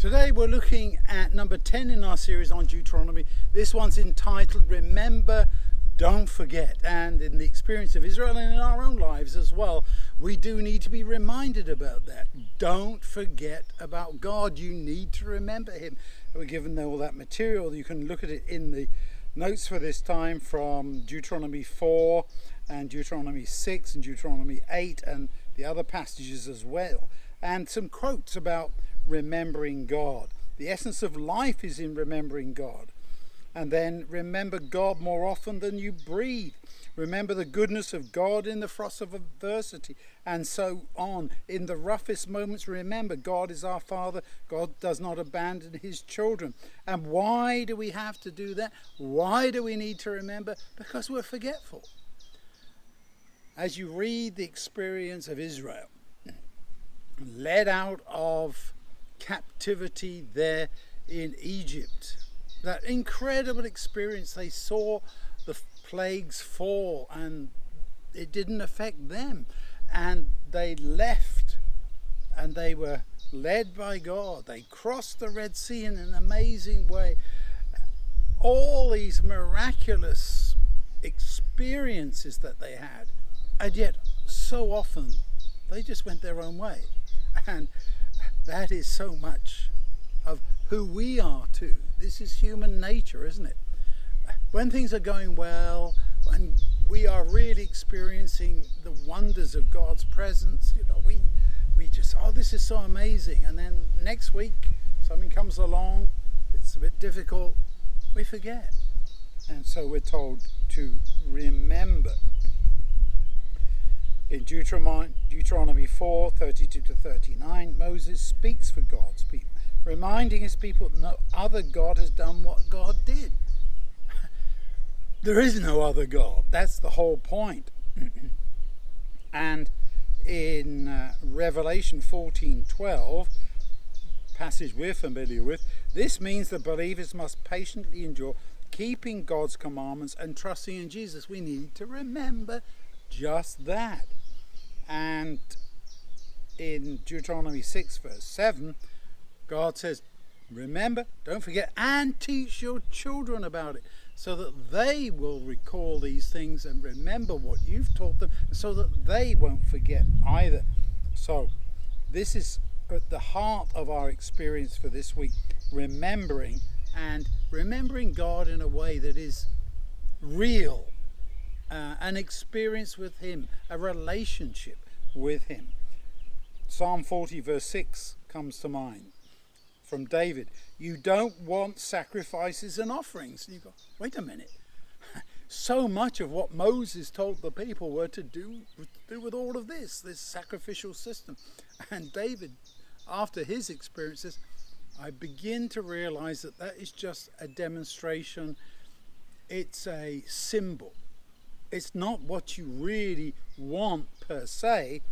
Today we're looking at number 10 in our series on Deuteronomy. This one's entitled Remember, Don't Forget. And in the experience of Israel and in our own lives as well, we do need to be reminded about that. Don't forget about God. You need to remember Him. We're given all that material. You can look at it in the notes for this time from Deuteronomy 4 and Deuteronomy 6 and Deuteronomy 8 and the other passages as well. And some quotes about remembering God. The essence of life is in remembering God. And then remember God more often than you breathe. Remember the goodness of God in the frost of adversity, and so on. In the roughest moments, remember God is our Father. God does not abandon His children. And why do we have to do that? Why do we need to remember? Because we're forgetful. As you read the experience of Israel, led out of captivity there in Egypt, that incredible experience, they saw the plagues fall and it didn't affect them, and they left and they were led by God. They crossed the Red Sea in an amazing way. All these miraculous experiences that they had, and yet so often they just went their own way. And that is so much of who we are too. This is human nature, isn't it? When things are going well, when we are really experiencing the wonders of God's presence, we just, oh, this is so amazing. And then next week, something comes along, it's a bit difficult, we forget. And so we're told to remember. In Deuteronomy 4, 32 to 39, Moses speaks for God's people, reminding his people that no other God has done what God did. There is no other God. That's the whole point. And in Revelation 14:12, passage we're familiar with, this means that believers must patiently endure, keeping God's commandments and trusting in Jesus. We need to remember just that. And in Deuteronomy 6 verse 7, God says, remember, don't forget, and teach your children about it, so that they will recall these things and remember what you've taught them, so that they won't forget either. So this is at the heart of our experience for this week, remembering God in a way that is real. An experience with Him, a relationship with Him. Psalm 40 verse 6 comes to mind from David. You don't want sacrifices and offerings. And you go, wait a minute. So much of what Moses told the people were to do with all of this sacrificial system. And David, after his experiences, I begin to realize that is just a demonstration. It's a symbol. It's not what you really want per se.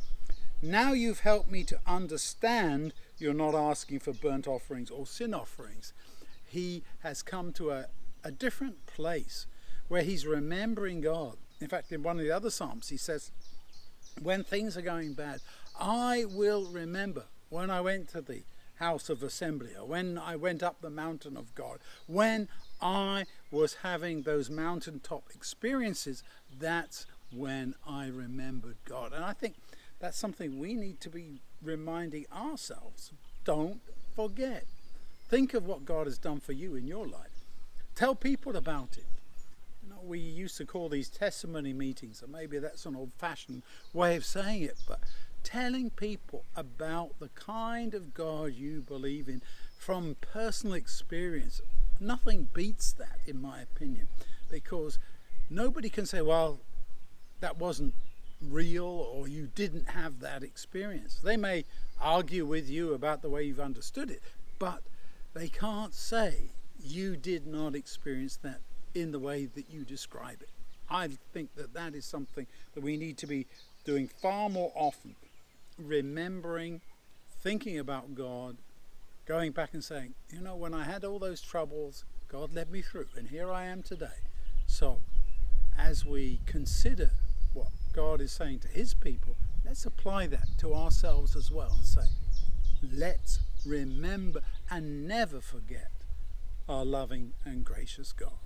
Now you've helped me to understand you're not asking for burnt offerings or sin offerings. He has come to a different place where he's remembering God. In fact, in one of the other Psalms, he says, when things are going bad, I will remember when I went to the house of assembly, or when I went up the mountain of God, when I was having those mountaintop experiences, that's when I remembered God. And I think that's something we need to be reminding ourselves. Don't forget. Think of what God has done for you in your life. Tell people about it. We used to call these testimony meetings, and maybe that's an old-fashioned way of saying it, but telling people about the kind of God you believe in from personal experience. Nothing beats that, in my opinion, because nobody can say, well, that wasn't real, or you didn't have that experience. They may argue with you about the way you've understood it, but they can't say you did not experience that in the way that you describe it. I think that is something that we need to be doing far more often, remembering, thinking about God, going back and saying, when I had all those troubles, God led me through, and here I am today. So as we consider what God is saying to His people, let's apply that to ourselves as well and say, let's remember and never forget our loving and gracious God.